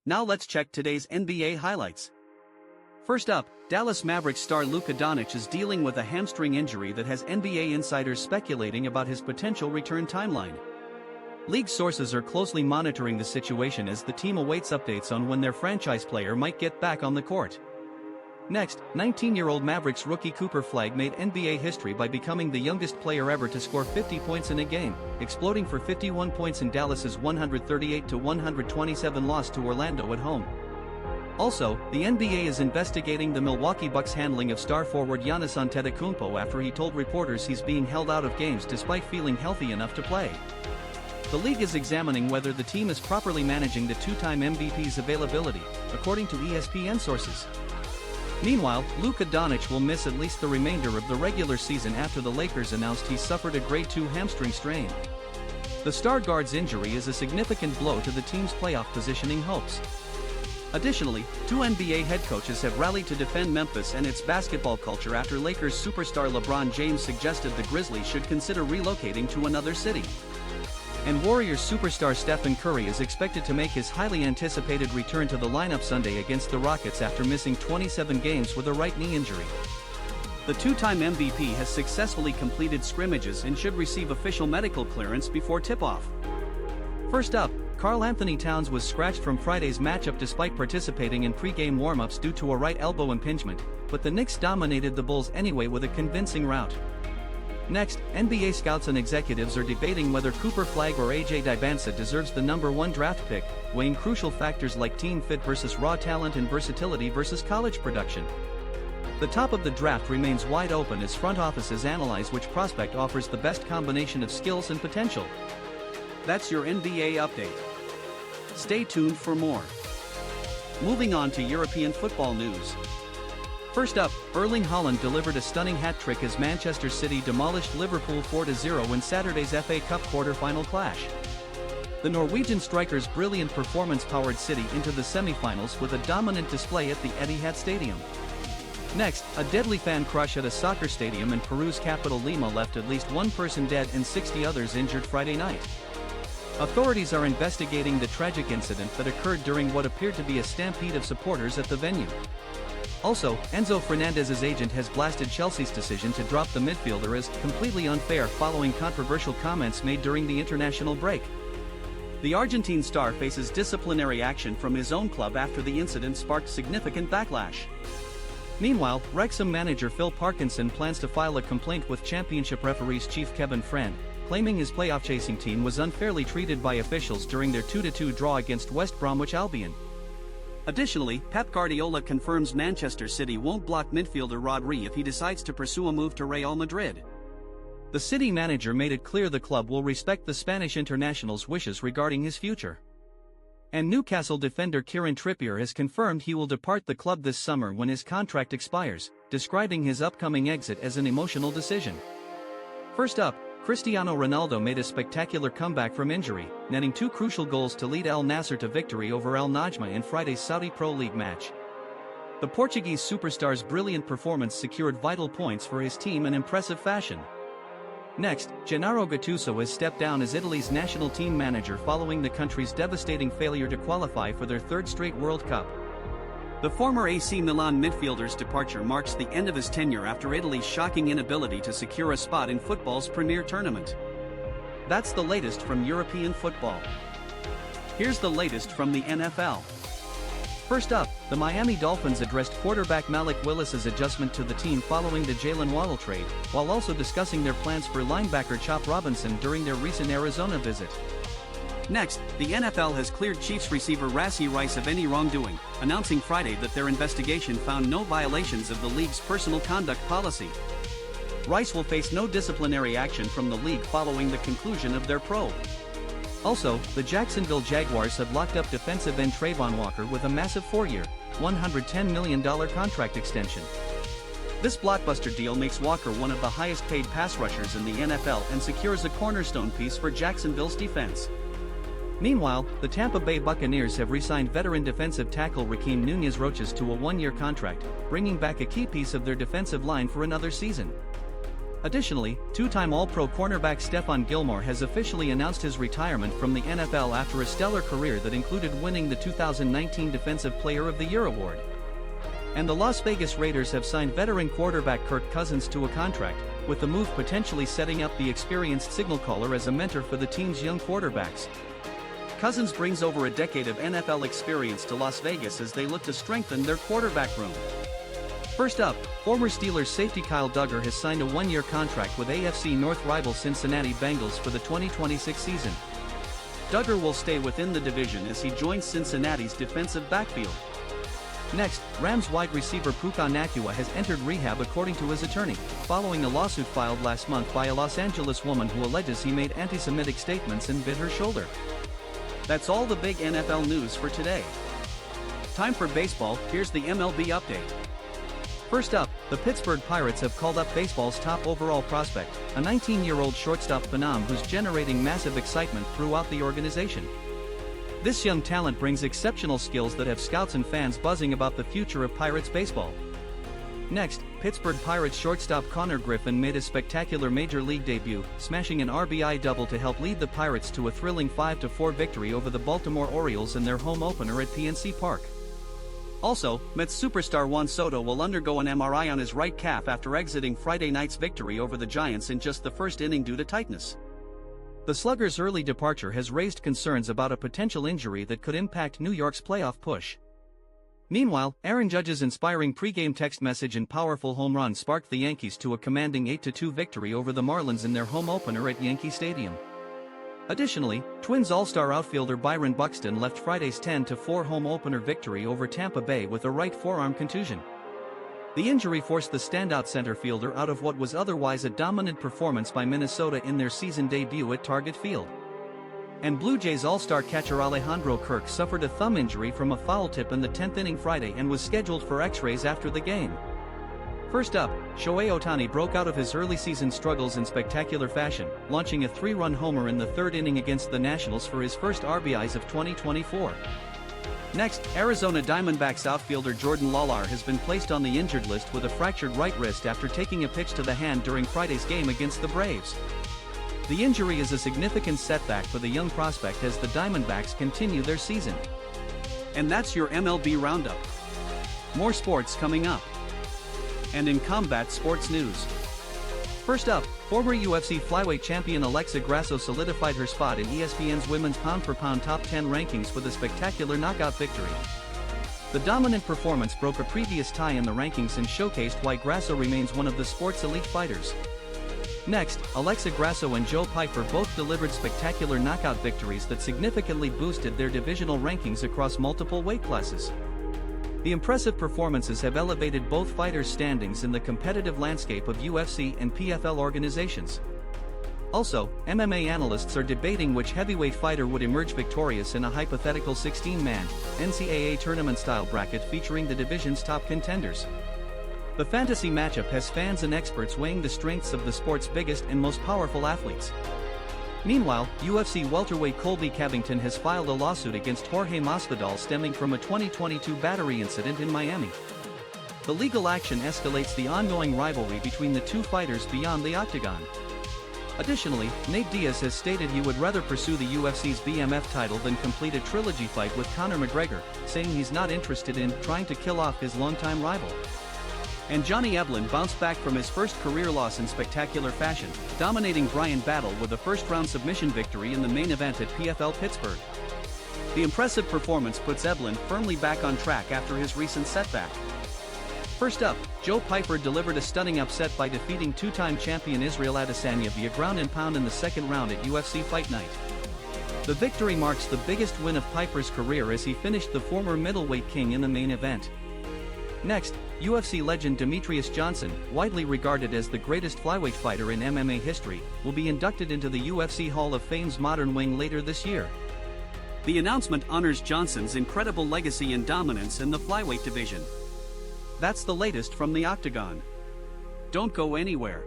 Now let's check today's NBA highlights. First up, Dallas Mavericks star Luka Doncic is dealing with a hamstring injury that has NBA insiders speculating about his potential return timeline. League sources are closely monitoring the situation as the team awaits updates on when their franchise player might get back on the court. Next, 19-year-old Mavericks rookie Cooper Flagg made NBA history by becoming the youngest player ever to score 50 points in a game, exploding for 51 points in Dallas's 138-127 loss to Orlando at home. Also, the NBA is investigating the Milwaukee Bucks' handling of star forward Giannis Antetokounmpo after he told reporters he's being held out of games despite feeling healthy enough to play. The league is examining whether the team is properly managing the two-time MVP's availability, according to ESPN sources. Meanwhile, Luka Doncic will miss at least the remainder of the regular season after the Lakers announced he suffered a grade 2 hamstring strain. The star guard's injury is a significant blow to the team's playoff positioning hopes. Additionally, two NBA head coaches have rallied to defend Memphis and its basketball culture after Lakers superstar LeBron James suggested the Grizzlies should consider relocating to another city. And Warriors superstar Stephen Curry is expected to make his highly anticipated return to the lineup Sunday against the Rockets after missing 27 games with a right knee injury. The two-time MVP has successfully completed scrimmages and should receive official medical clearance before tip-off. First up, Karl-Anthony Towns was scratched from Friday's matchup despite participating in pre-game warm-ups due to a right elbow impingement, but the Knicks dominated the Bulls anyway with a convincing rout. Next, NBA scouts and executives are debating whether Cooper Flagg or AJ Dybantsa deserves the #1 draft pick, weighing crucial factors like team fit versus raw talent and versatility versus college production. The top of the draft remains wide open as front offices analyze which prospect offers the best combination of skills and potential. That's your NBA update. Stay tuned for more. Moving on to European football news. First up, Erling Haaland delivered a stunning hat-trick as Manchester City demolished Liverpool 4-0 in Saturday's FA Cup quarter-final clash. The Norwegian striker's brilliant performance powered City into the semi-finals with a dominant display at the Etihad Stadium. Next, a deadly fan crush at a soccer stadium in Peru's capital Lima left at least one person dead and 60 others injured Friday night. Authorities are investigating the tragic incident that occurred during what appeared to be a stampede of supporters at the venue. Also, Enzo Fernandez's agent has blasted Chelsea's decision to drop the midfielder as completely unfair following controversial comments made during the international break. The Argentine star faces disciplinary action from his own club after the incident sparked significant backlash. Meanwhile, Wrexham manager Phil Parkinson plans to file a complaint with Championship referees chief Kevin Friend, claiming his playoff-chasing team was unfairly treated by officials during their 2-2 draw against West Bromwich Albion. Additionally, Pep Guardiola confirms Manchester City won't block midfielder Rodri if he decides to pursue a move to Real Madrid. The City manager made it clear the club will respect the Spanish international's wishes regarding his future. And Newcastle defender Kieran Trippier has confirmed he will depart the club this summer when his contract expires, describing his upcoming exit as an emotional decision. First up, Cristiano Ronaldo made a spectacular comeback from injury, netting two crucial goals to lead Al Nassr to victory over Al Najma in Friday's Saudi Pro League match. The Portuguese superstar's brilliant performance secured vital points for his team in impressive fashion. Next, Gennaro Gattuso has stepped down as Italy's national team manager following the country's devastating failure to qualify for their third straight World Cup. The former AC Milan midfielder's departure marks the end of his tenure after Italy's shocking inability to secure a spot in football's premier tournament. That's the latest from European football. Here's the latest from the NFL. First up, the Miami Dolphins addressed quarterback Malik Willis's adjustment to the team following the Jaylen Waddle trade, while also discussing their plans for linebacker Chop Robinson during their recent Arizona visit. Next, the NFL has cleared Chiefs receiver Rashee Rice of any wrongdoing, announcing Friday that their investigation found no violations of the league's personal conduct policy. Rice will face no disciplinary action from the league following the conclusion of their probe. Also, the Jacksonville Jaguars have locked up defensive end Trayvon Walker with a massive 4-year, $110 million contract extension. This blockbuster deal makes Walker one of the highest-paid pass rushers in the NFL and secures a cornerstone piece for Jacksonville's defense. Meanwhile, the Tampa Bay Buccaneers have re-signed veteran defensive tackle Raheem Nunez-Roches to a 1-year contract, bringing back a key piece of their defensive line for another season. Additionally, two-time All-Pro cornerback Stephon Gilmore has officially announced his retirement from the NFL after a stellar career that included winning the 2019 Defensive Player of the Year award. And the Las Vegas Raiders have signed veteran quarterback Kirk Cousins to a contract, with the move potentially setting up the experienced signal caller as a mentor for the team's young quarterbacks. Cousins brings over a decade of NFL experience to Las Vegas as they look to strengthen their quarterback room. First up, former Steelers safety Kyle Duggar has signed a one-year contract with AFC North rival Cincinnati Bengals for the 2026 season. Duggar will stay within the division as he joins Cincinnati's defensive backfield. Next, Rams wide receiver Puka Nacua has entered rehab according to his attorney, following a lawsuit filed last month by a Los Angeles woman who alleges he made anti-Semitic statements and bit her shoulder. That's all the big NFL news for today. Time for baseball, here's the MLB update. First up, the Pittsburgh Pirates have called up baseball's top overall prospect, a 19-year-old shortstop phenom who's generating massive excitement throughout the organization. This young talent brings exceptional skills that have scouts and fans buzzing about the future of Pirates baseball. Next, Pittsburgh Pirates shortstop Connor Griffin made a spectacular Major League debut, smashing an RBI double to help lead the Pirates to a thrilling 5-4 victory over the Baltimore Orioles in their home opener at PNC Park. Also, Mets superstar Juan Soto will undergo an MRI on his right calf after exiting Friday night's victory over the Giants in just the first inning due to tightness. The slugger's early departure has raised concerns about a potential injury that could impact New York's playoff push. Meanwhile, Aaron Judge's inspiring pregame text message and powerful home run sparked the Yankees to a commanding 8-2 victory over the Marlins in their home opener at Yankee Stadium. Additionally, Twins all-star outfielder Byron Buxton left Friday's 10-4 home opener victory over Tampa Bay with a right forearm contusion. The injury forced the standout center fielder out of what was otherwise a dominant performance by Minnesota in their season debut at Target Field. And Blue Jays all-star catcher Alejandro Kirk suffered a thumb injury from a foul tip in the 10th inning Friday and was scheduled for X-rays after the game. First up, Shohei Ohtani broke out of his early season struggles in spectacular fashion, launching a 3-run homer in the third inning against the Nationals for his first RBIs of 2024. Next, Arizona Diamondbacks outfielder Jordan Lawlar has been placed on the injured list with a fractured right wrist after taking a pitch to the hand during Friday's game against the Braves. The injury is a significant setback for the young prospect as the Diamondbacks continue their season. And that's your MLB roundup. More sports coming up. And in combat sports news. First up, former UFC flyweight champion Alexa Grasso solidified her spot in ESPN's women's pound-for-pound top 10 rankings with a spectacular knockout victory. The dominant performance broke a previous tie in the rankings and showcased why Grasso remains one of the sport's elite fighters. Next, Alexa Grasso and Joe Pyfer both delivered spectacular knockout victories that significantly boosted their divisional rankings across multiple weight classes. The impressive performances have elevated both fighters' standings in the competitive landscape of UFC and PFL organizations. Also, MMA analysts are debating which heavyweight fighter would emerge victorious in a hypothetical 16-man, NCAA tournament-style bracket featuring the division's top contenders. The fantasy matchup has fans and experts weighing the strengths of the sport's biggest and most powerful athletes. Meanwhile, UFC welterweight Colby Covington has filed a lawsuit against Jorge Masvidal stemming from a 2022 battery incident in Miami. The legal action escalates the ongoing rivalry between the two fighters beyond the octagon. Additionally, Nate Diaz has stated he would rather pursue the UFC's BMF title than complete a trilogy fight with Conor McGregor, saying he's not interested in trying to kill off his longtime rival. And Johnny Eblen bounced back from his first career loss in spectacular fashion, dominating Brian Battle with a first-round submission victory in the main event at PFL Pittsburgh. The impressive performance puts Eblen firmly back on track after his recent setback. First up, Joe Pyfer delivered a stunning upset by defeating two-time champion Israel Adesanya via ground and pound in the second round at UFC Fight Night. The victory marks the biggest win of Pyfer's career as he finished the former middleweight king in the main event. Next, UFC legend Demetrius Johnson, widely regarded as the greatest flyweight fighter in MMA history, will be inducted into the UFC Hall of Fame's modern wing later this year. The announcement honors Johnson's incredible legacy and dominance in the flyweight division. That's the latest from the Octagon. Don't go anywhere.